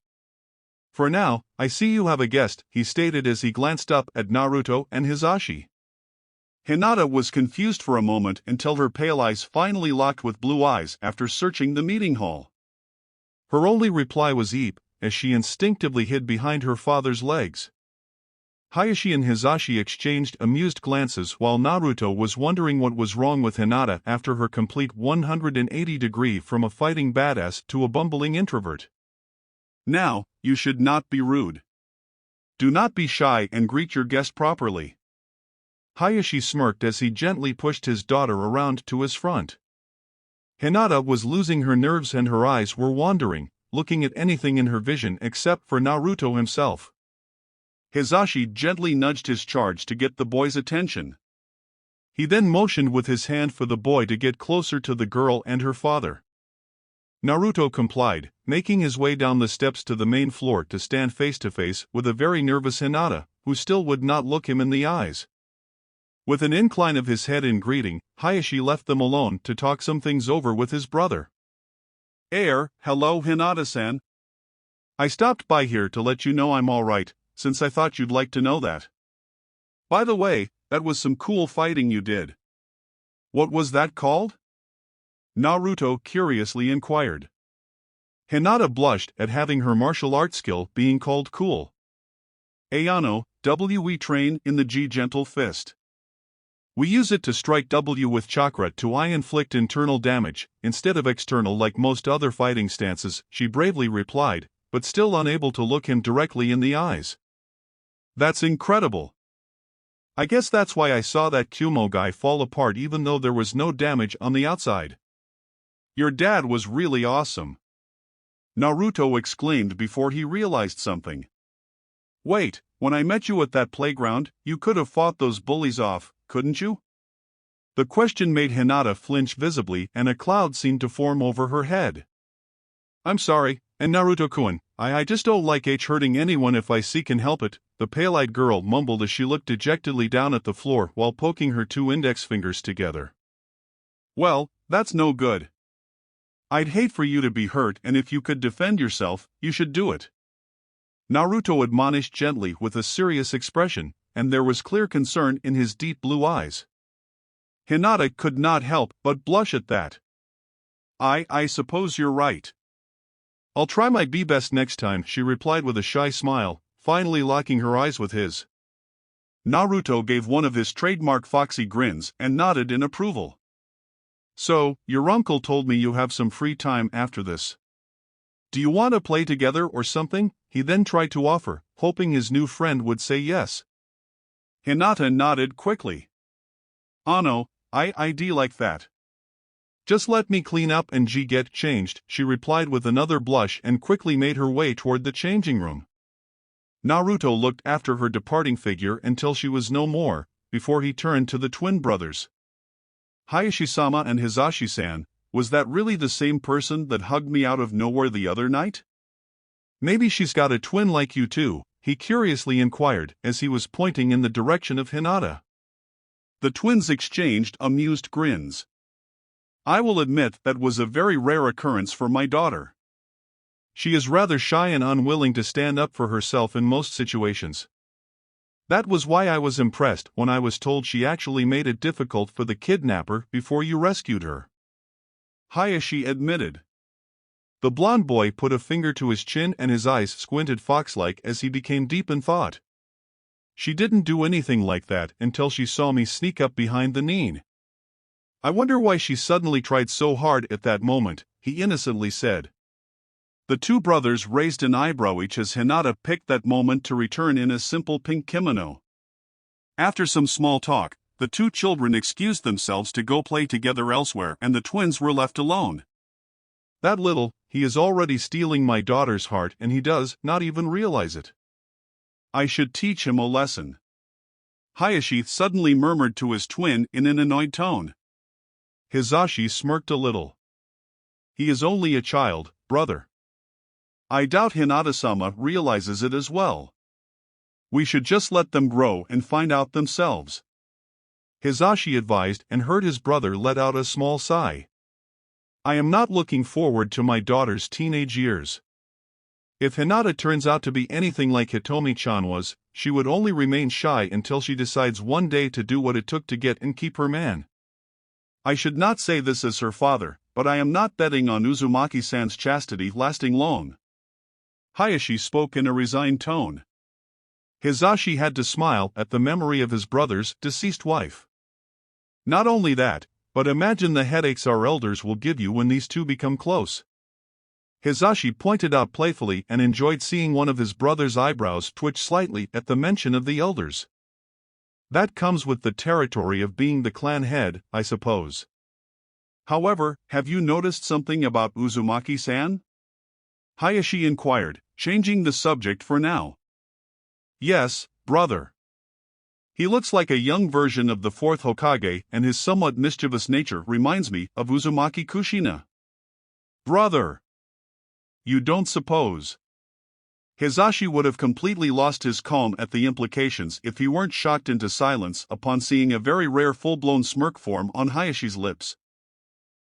For now, I see you have a guest, he stated as he glanced up at Naruto and Hizashi. Hinata was confused for a moment until her pale eyes finally locked with blue eyes after searching the meeting hall. Her only reply was "Eep," as she instinctively hid behind her father's legs. Hayashi and Hizashi exchanged amused glances while Naruto was wondering what was wrong with Hinata after her complete 180-degree from a fighting badass to a bumbling introvert. Now, you should not be rude. Do not be shy and greet your guest properly. Hayashi smirked as he gently pushed his daughter around to his front. Hinata was losing her nerves and her eyes were wandering, looking at anything in her vision except for Naruto himself. Hizashi gently nudged his charge to get the boy's attention. He then motioned with his hand for the boy to get closer to the girl and her father. Naruto complied, making his way down the steps to the main floor to stand face to face with a very nervous Hinata, who still would not look him in the eyes. With an incline of his head in greeting, Hayashi left them alone to talk some things over with his brother. Hello Hinata-san. I stopped by here to let you know I'm alright, since I thought you'd like to know that. By the way, that was some cool fighting you did. What was that called? Naruto curiously inquired. Hinata blushed at having her martial arts skill being called cool. Ayano, we train in the G-Gentle Fist. We use it to strike W with chakra to I inflict internal damage, instead of external like most other fighting stances, she bravely replied, but still unable to look him directly in the eyes. That's incredible. I guess that's why I saw that Kumo guy fall apart even though there was no damage on the outside. Your dad was really awesome. Naruto exclaimed before he realized something. Wait, when I met you at that playground, you could have fought those bullies off, couldn't you? The question made Hinata flinch visibly and a cloud seemed to form over her head. I'm sorry, and Naruto-kun, I just don't like hurting anyone if I can help it, the pale-eyed girl mumbled as she looked dejectedly down at the floor while poking her two index fingers together. Well, that's no good. I'd hate for you to be hurt, and if you could defend yourself, you should do it. Naruto admonished gently with a serious expression, and there was clear concern in his deep blue eyes. Hinata could not help but blush at that. I suppose you're right. I'll try my best next time, she replied with a shy smile, finally locking her eyes with his. Naruto gave one of his trademark foxy grins and nodded in approval. So, your uncle told me you have some free time after this. Do you want to play together or something? He then tried to offer, hoping his new friend would say yes. Hinata nodded quickly. No, I'd like that. Just let me clean up and get changed, she replied with another blush and quickly made her way toward the changing room. Naruto looked after her departing figure until she was no more, before he turned to the twin brothers. Hayashi-sama and Hizashi-san, was that really the same person that hugged me out of nowhere the other night? Maybe she's got a twin like you too, he curiously inquired as he was pointing in the direction of Hinata. The twins exchanged amused grins. I will admit that was a very rare occurrence for my daughter. She is rather shy and unwilling to stand up for herself in most situations. That was why I was impressed when I was told she actually made it difficult for the kidnapper before you rescued her. Hayashi admitted. The blond boy put a finger to his chin and his eyes squinted fox-like as he became deep in thought. She didn't do anything like that until she saw me sneak up behind the knee. I wonder why she suddenly tried so hard at that moment, he innocently said. The two brothers raised an eyebrow each as Hinata picked that moment to return in a simple pink kimono. After some small talk, the two children excused themselves to go play together elsewhere and the twins were left alone. That little, he is already stealing my daughter's heart and he does not even realize it. I should teach him a lesson. Hayashi suddenly murmured to his twin in an annoyed tone. Hizashi smirked a little. He is only a child, brother. I doubt Hinata-sama realizes it as well. We should just let them grow and find out themselves. Hizashi advised and heard his brother let out a small sigh. I am not looking forward to my daughter's teenage years. If Hinata turns out to be anything like Hitomi-chan was, she would only remain shy until she decides one day to do what it took to get and keep her man. I should not say this as her father, but I am not betting on Uzumaki-san's chastity lasting long. Hayashi spoke in a resigned tone. Hizashi had to smile at the memory of his brother's deceased wife. Not only that, but imagine the headaches our elders will give you when these two become close. Hizashi pointed out playfully and enjoyed seeing one of his brother's eyebrows twitch slightly at the mention of the elders. That comes with the territory of being the clan head, I suppose. However, have you noticed something about Uzumaki-san? Hayashi inquired, changing the subject for now. Yes, brother. He looks like a young version of the fourth Hokage and his somewhat mischievous nature reminds me of Uzumaki Kushina. Brother! You don't suppose? Hizashi would have completely lost his calm at the implications if he weren't shocked into silence upon seeing a very rare full-blown smirk form on Hayashi's lips.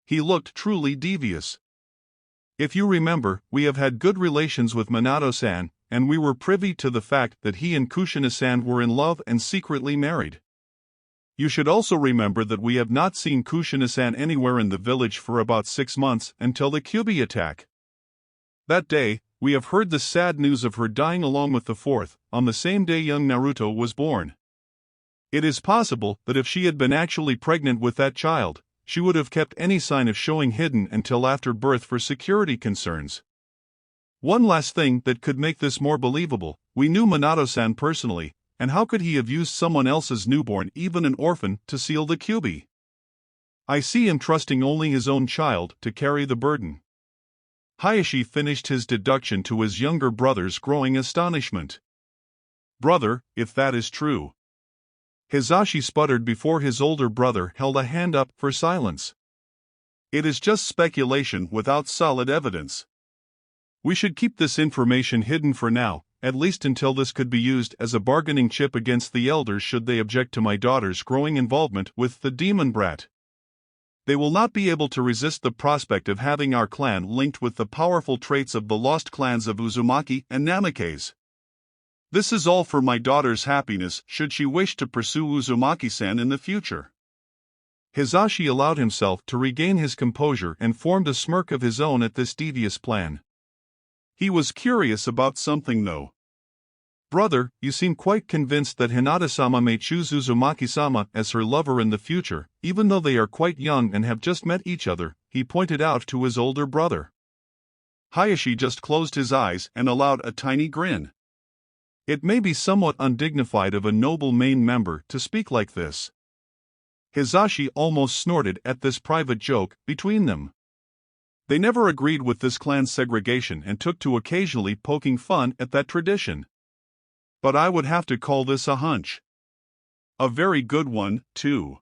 He looked truly devious. If you remember, we have had good relations with Minato-san, and we were privy to the fact that he and Kushina-san were in love and secretly married. You should also remember that we have not seen Kushina-san anywhere in the village for about 6 months until the Kyuubi attack. That day, we have heard the sad news of her dying along with the fourth, on the same day young Naruto was born. It is possible that if she had been actually pregnant with that child, she would have kept any sign of showing hidden until after birth for security concerns. One last thing that could make this more believable, we knew Minato-san personally, and how could he have used someone else's newborn, even an orphan, to seal the Kyuubi? I see him trusting only his own child to carry the burden. Hayashi finished his deduction to his younger brother's growing astonishment. Brother, if that is true. Hisashi sputtered before his older brother held a hand up for silence. It is just speculation without solid evidence. We should keep this information hidden for now, at least until this could be used as a bargaining chip against the elders should they object to my daughter's growing involvement with the demon brat. They will not be able to resist the prospect of having our clan linked with the powerful traits of the lost clans of Uzumaki and Namikaze. This is all for my daughter's happiness should she wish to pursue Uzumaki-san in the future. Hisashi allowed himself to regain his composure and formed a smirk of his own at this devious plan. He was curious about something though. Brother, you seem quite convinced that Hinata-sama may choose Uzumaki-sama as her lover in the future, even though they are quite young and have just met each other, he pointed out to his older brother. Hayashi just closed his eyes and allowed a tiny grin. It may be somewhat undignified of a noble main member to speak like this. Hisashi almost snorted at this private joke between them. They never agreed with this clan's segregation and took to occasionally poking fun at that tradition. But I would have to call this a hunch. A very good one, too.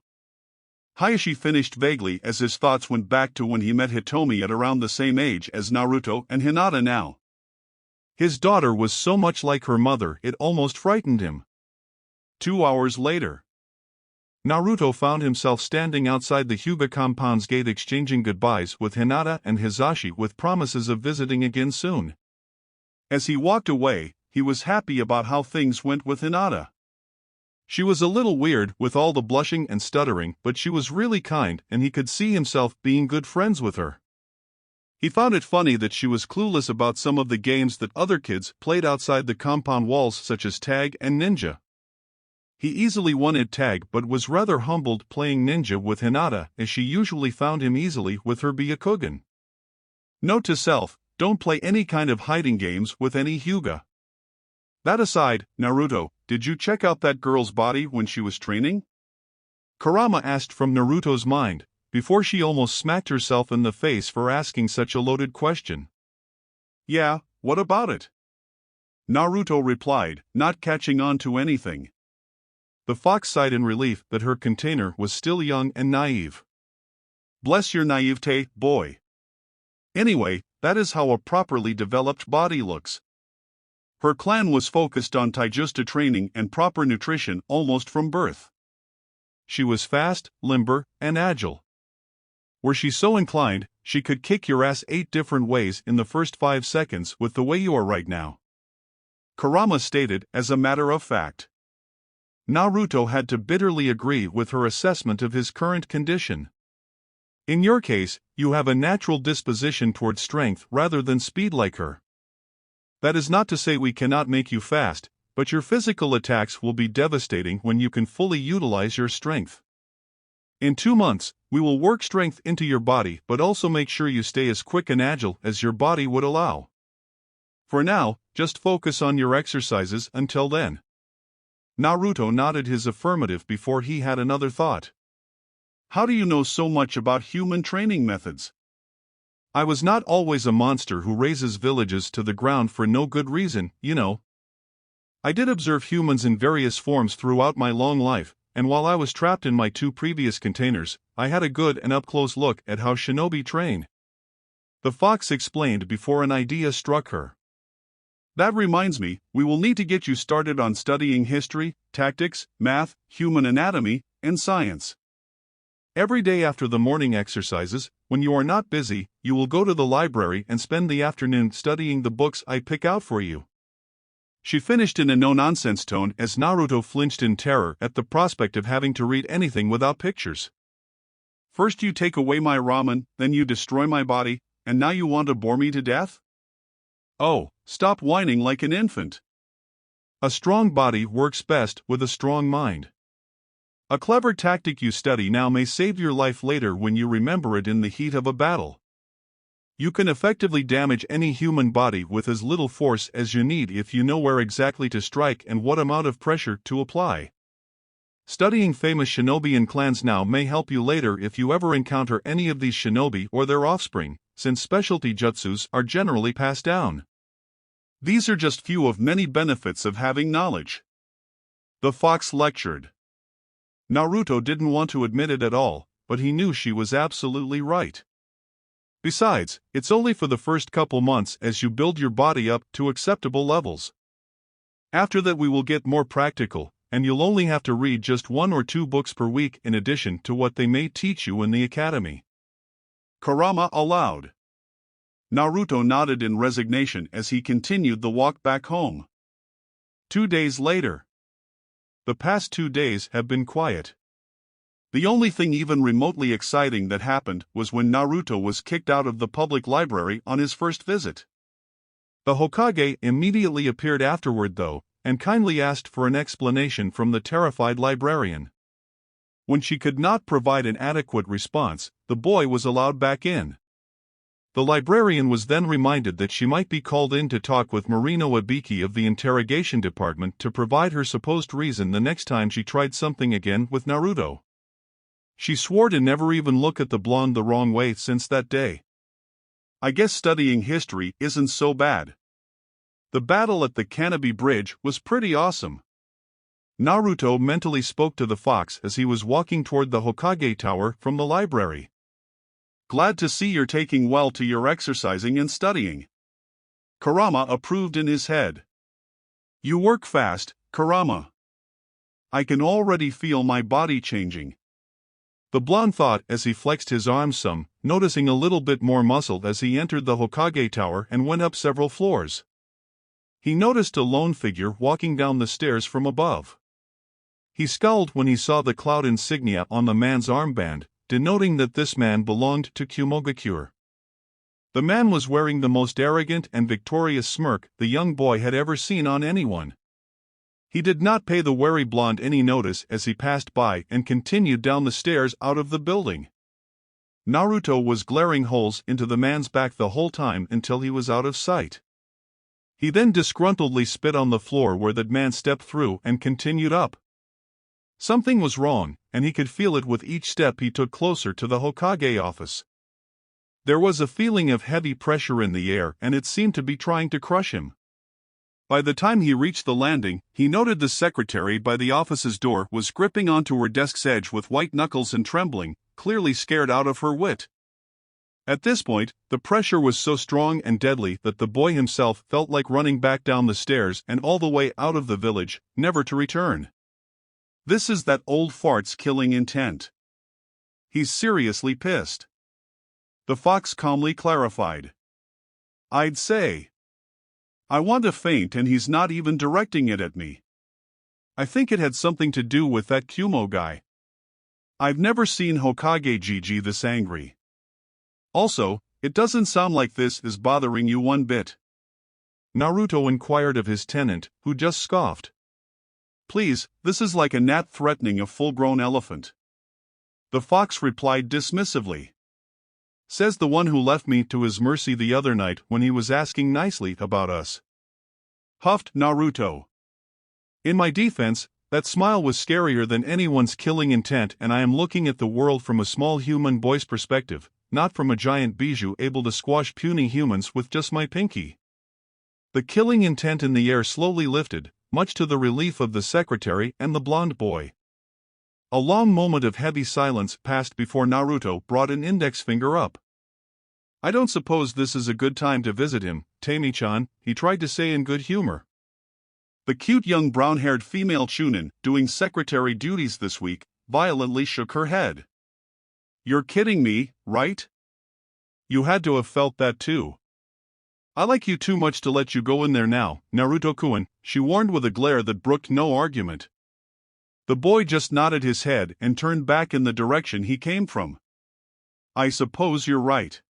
Hayashi finished vaguely as his thoughts went back to when he met Hitomi at around the same age as Naruto and Hinata now. His daughter was so much like her mother it almost frightened him. 2 hours later, Naruto found himself standing outside the Hyuga compound's gate exchanging goodbyes with Hinata and Hisashi with promises of visiting again soon. As he walked away, he was happy about how things went with Hinata. She was a little weird with all the blushing and stuttering, but she was really kind and he could see himself being good friends with her. He found it funny that she was clueless about some of the games that other kids played outside the compound walls such as tag and ninja. He easily wanted tag but was rather humbled playing ninja with Hinata as she usually found him easily with her Byakugan. Note to self, don't play any kind of hiding games with any Hyuga. That aside, Naruto, did you check out that girl's body when she was training? Kurama asked from Naruto's mind, before she almost smacked herself in the face for asking such a loaded question. Yeah, what about it? Naruto replied, not catching on to anything. The fox sighed in relief that her container was still young and naive. Bless your naivete, boy. Anyway, that is how a properly developed body looks. Her clan was focused on taijutsu training and proper nutrition almost from birth. She was fast, limber, and agile. Were she so inclined, she could kick your ass 8 different ways in the first 5 seconds with the way you are right now. Kurama stated as a matter of fact. Naruto had to bitterly agree with her assessment of his current condition. In your case, you have a natural disposition toward strength rather than speed like her. That is not to say we cannot make you fast, but your physical attacks will be devastating when you can fully utilize your strength. In 2 months, we will work strength into your body but also make sure you stay as quick and agile as your body would allow. For now, just focus on your exercises until then. Naruto nodded his affirmative before he had another thought. How do you know so much about human training methods? I was not always a monster who razes villages to the ground for no good reason, you know. I did observe humans in various forms throughout my long life, and while I was trapped in my 2 previous containers, I had a good and up-close look at how shinobi train. The fox explained before an idea struck her. That reminds me, we will need to get you started on studying history, tactics, math, human anatomy, and science. Every day after the morning exercises, when you are not busy, you will go to the library and spend the afternoon studying the books I pick out for you." She finished in a no-nonsense tone as Naruto flinched in terror at the prospect of having to read anything without pictures. "First you take away my ramen, then you destroy my body, and now you want to bore me to death? Oh, stop whining like an infant. A strong body works best with a strong mind. A clever tactic you study now may save your life later when you remember it in the heat of a battle. You can effectively damage any human body with as little force as you need if you know where exactly to strike and what amount of pressure to apply. Studying famous shinobi and clans now may help you later if you ever encounter any of these shinobi or their offspring, since specialty jutsus are generally passed down. These are just few of many benefits of having knowledge." The fox lectured. Naruto didn't want to admit it at all, but he knew she was absolutely right. Besides, it's only for the first couple months as you build your body up to acceptable levels. After that we will get more practical, and you'll only have to read just 1 or 2 books per week in addition to what they may teach you in the academy." Kurama allowed. Naruto nodded in resignation as he continued the walk back home. 2 days later. The past 2 days have been quiet. The only thing even remotely exciting that happened was when Naruto was kicked out of the public library on his first visit. The Hokage immediately appeared afterward though, and kindly asked for an explanation from the terrified librarian. When she could not provide an adequate response, the boy was allowed back in. The librarian was then reminded that she might be called in to talk with Marino Ibiki of the interrogation department to provide her supposed reason the next time she tried something again with Naruto. She swore to never even look at the blonde the wrong way since that day. "I guess studying history isn't so bad. The battle at the Canopy Bridge was pretty awesome." Naruto mentally spoke to the fox as he was walking toward the Hokage Tower from the library. "Glad to see you're taking well to your exercising and studying." Kurama approved in his head. "You work fast, Kurama. I can already feel my body changing." The blonde thought as he flexed his arms some, noticing a little bit more muscle as he entered the Hokage Tower and went up several floors. He noticed a lone figure walking down the stairs from above. He scowled when he saw the cloud insignia on the man's armband, denoting that this man belonged to Kumo. The man was wearing the most arrogant and victorious smirk the young boy had ever seen on anyone. He did not pay the wary blonde any notice as he passed by and continued down the stairs out of the building. Naruto was glaring holes into the man's back the whole time until he was out of sight. He then disgruntledly spit on the floor where that man stepped through and continued up. Something was wrong, and he could feel it with each step he took closer to the Hokage office. There was a feeling of heavy pressure in the air and it seemed to be trying to crush him. By the time he reached the landing, he noted the secretary by the office's door was gripping onto her desk's edge with white knuckles and trembling, clearly scared out of her wit. At this point, the pressure was so strong and deadly that the boy himself felt like running back down the stairs and all the way out of the village, never to return. This is that old fart's killing intent. He's seriously pissed. The fox calmly clarified. "I'd say. I want to faint and he's not even directing it at me. I think it had something to do with that Kumo guy. I've never seen Hokage Gigi this angry. Also, it doesn't sound like this is bothering you one bit." Naruto inquired of his tenant, who just scoffed. "Please, this is like a gnat threatening a full-grown elephant." The fox replied dismissively. "Says the one who left me to his mercy the other night when he was asking nicely about us," huffed Naruto. "In my defense, that smile was scarier than anyone's killing intent, and I am looking at the world from a small human boy's perspective, not from a giant bijou able to squash puny humans with just my pinky." The killing intent in the air slowly lifted, much to the relief of the secretary and the blonde boy. A long moment of heavy silence passed before Naruto brought an index finger up. "I don't suppose this is a good time to visit him, Taimi-chan," he tried to say in good humor. The cute young brown-haired female chunin, doing secretary duties this week, violently shook her head. "You're kidding me, right? You had to have felt that too. I like you too much to let you go in there now, Naruto-kun, she warned with a glare that brooked no argument. The boy just nodded his head and turned back in the direction he came from. I suppose you're right.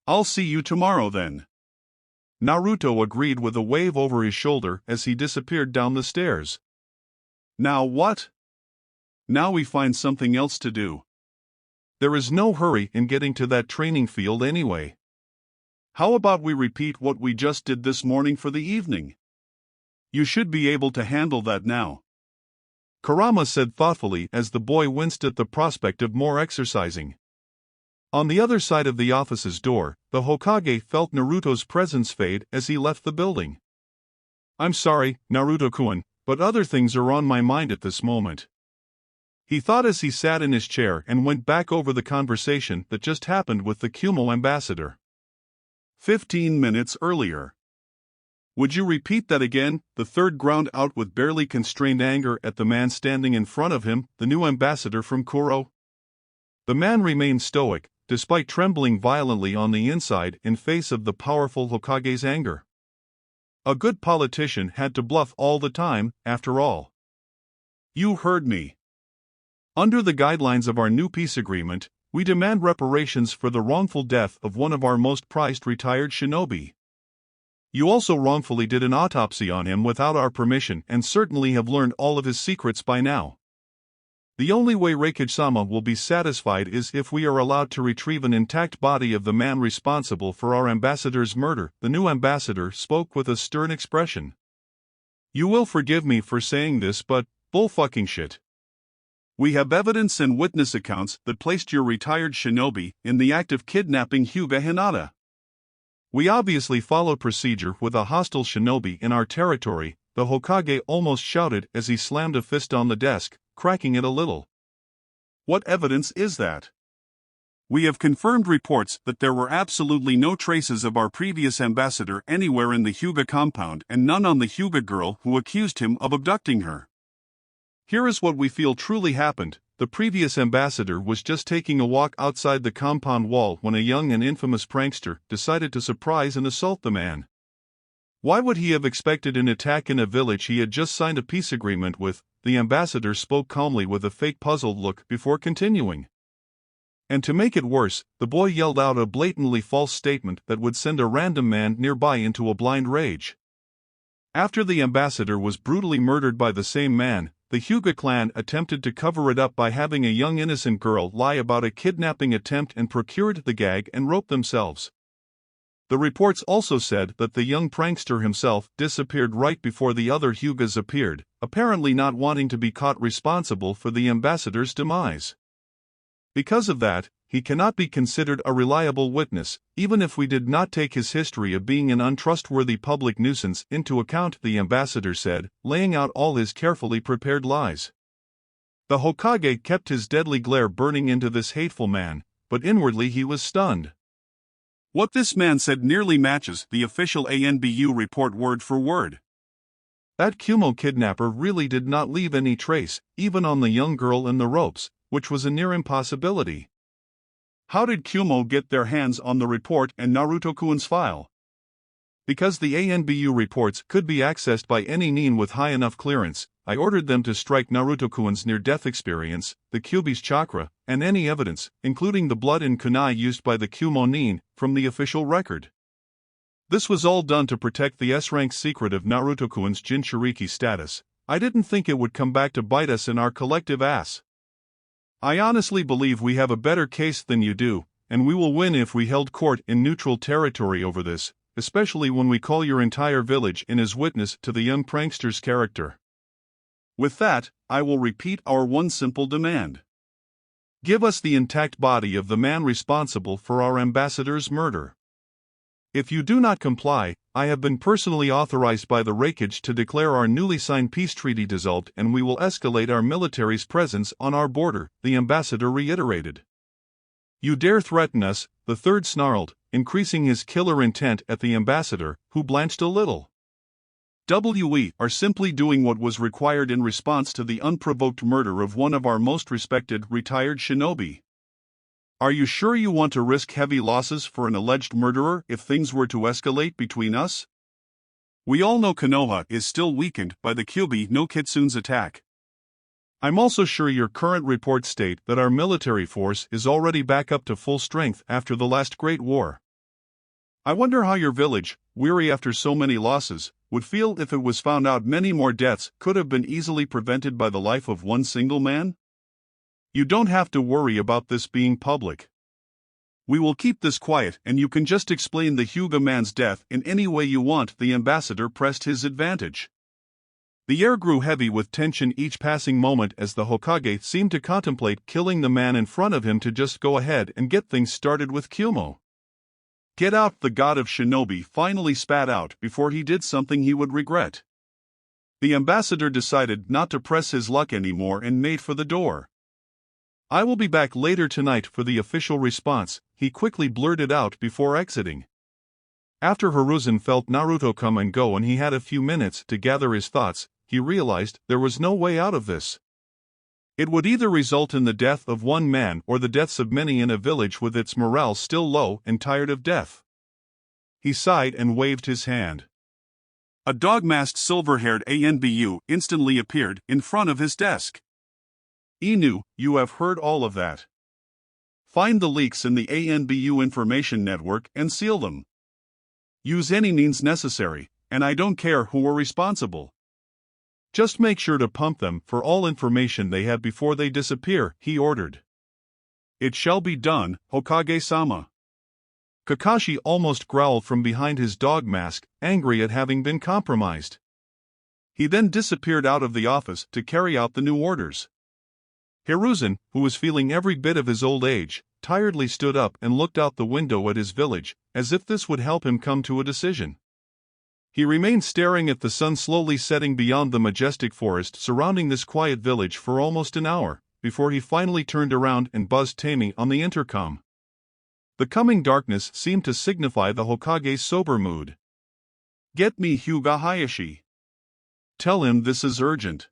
I'll see you tomorrow then. Naruto agreed with a wave over his shoulder as he disappeared down the stairs. Now what? Now we find something else to do. There is no hurry in getting to that training field anyway. How about we repeat what we just did this morning for the evening? You should be able to handle that now. Kurama said thoughtfully as the boy winced at the prospect of more exercising. On the other side of the office's door, the Hokage felt Naruto's presence fade as he left the building. I'm sorry, Naruto-kun, but other things are on my mind at this moment. He thought as he sat in his chair and went back over the conversation that just happened with the Kumo ambassador. 15 minutes earlier. Would you repeat that again? The third ground out with barely constrained anger at the man standing in front of him, the new ambassador from Kuro. The man remained stoic, despite trembling violently on the inside in face of the powerful Hokage's anger. A good politician had to bluff all the time, after all. You heard me. Under the guidelines of our new peace agreement, we demand reparations for the wrongful death of one of our most prized retired shinobi. You also wrongfully did an autopsy on him without our permission and certainly have learned all of his secrets by now. The only way Reikage-sama will be satisfied is if we are allowed to retrieve an intact body of the man responsible for our ambassador's murder. The new ambassador spoke with a stern expression. You will forgive me for saying this, but bullfucking shit. We have evidence and witness accounts that placed your retired shinobi in the act of kidnapping Hyuga Hinata. We obviously followed procedure with a hostile shinobi in our territory, the Hokage almost shouted as he slammed a fist on the desk, cracking it a little. What evidence is that? We have confirmed reports that there were absolutely no traces of our previous ambassador anywhere in the Hyuga compound and none on the Hyuga girl who accused him of abducting her. Here is what we feel truly happened. The previous ambassador was just taking a walk outside the compound wall when a young and infamous prankster decided to surprise and assault the man. Why would he have expected an attack in a village he had just signed a peace agreement with? The ambassador spoke calmly with a fake puzzled look before continuing. And to make it worse, the boy yelled out a blatantly false statement that would send a random man nearby into a blind rage. After the ambassador was brutally murdered by the same man, the Hyuga clan attempted to cover it up by having a young innocent girl lie about a kidnapping attempt and procured the gag and rope themselves. The reports also said that the young prankster himself disappeared right before the other Hyugas appeared, apparently not wanting to be caught responsible for the ambassador's demise. Because of that, he cannot be considered a reliable witness, even if we did not take his history of being an untrustworthy public nuisance into account, the ambassador said, laying out all his carefully prepared lies. The Hokage kept his deadly glare burning into this hateful man, but inwardly he was stunned. What this man said nearly matches the official ANBU report word for word. That Kumo kidnapper really did not leave any trace, even on the young girl in the ropes, which was a near impossibility. How did Kumo get their hands on the report and Naruto-kun's file? Because the ANBU reports could be accessed by any nin with high enough clearance, I ordered them to strike Naruto-kun's near-death experience, the Kyuubi's chakra, and any evidence, including the blood and kunai used by the Kumo nin, from the official record. This was all done to protect the S-rank secret of Naruto-kun's Jinchuriki status. I didn't think it would come back to bite us in our collective ass. I honestly believe we have a better case than you do, and we will win if we held court in neutral territory over this, especially when we call your entire village in as witness to the young prankster's character. With that, I will repeat our one simple demand. Give us the intact body of the man responsible for our ambassador's murder. If you do not comply, I have been personally authorized by the Reikage to declare our newly signed peace treaty dissolved and we will escalate our military's presence on our border, the ambassador reiterated. You dare threaten us, the third snarled, increasing his killer intent at the ambassador, who blanched a little. We are simply doing what was required in response to the unprovoked murder of one of our most respected retired shinobi. Are you sure you want to risk heavy losses for an alleged murderer if things were to escalate between us? We all know Konoha is still weakened by the Kyuubi no Kitsune's attack. I'm also sure your current reports state that our military force is already back up to full strength after the last Great War. I wonder how your village, weary after so many losses, would feel if it was found out many more deaths could have been easily prevented by the life of one single man? You don't have to worry about this being public. We will keep this quiet and you can just explain the Hyuga man's death in any way you want. The ambassador pressed his advantage. The air grew heavy with tension each passing moment as the Hokage seemed to contemplate killing the man in front of him to just go ahead and get things started with Kumo. Get out, the god of shinobi finally spat out before he did something he would regret. The ambassador decided not to press his luck anymore and made for the door. I will be back later tonight for the official response, he quickly blurted out before exiting. After Hiruzen felt Naruto come and go and he had a few minutes to gather his thoughts, he realized there was no way out of this. It would either result in the death of one man or the deaths of many in a village with its morale still low and tired of death. He sighed and waved his hand. A dog-masked silver-haired ANBU instantly appeared in front of his desk. Inu, you have heard all of that. Find the leaks in the ANBU information network and seal them. Use any means necessary, and I don't care who are responsible. Just make sure to pump them for all information they have before they disappear, he ordered. It shall be done, Hokage-sama. Kakashi almost growled from behind his dog mask, angry at having been compromised. He then disappeared out of the office to carry out the new orders. Hiruzen, who was feeling every bit of his old age, tiredly stood up and looked out the window at his village, as if this would help him come to a decision. He remained staring at the sun slowly setting beyond the majestic forest surrounding this quiet village for almost an hour, before he finally turned around and buzzed Tammy on the intercom. The coming darkness seemed to signify the Hokage's sober mood. Get me Hyuga Hayashi. Tell him this is urgent.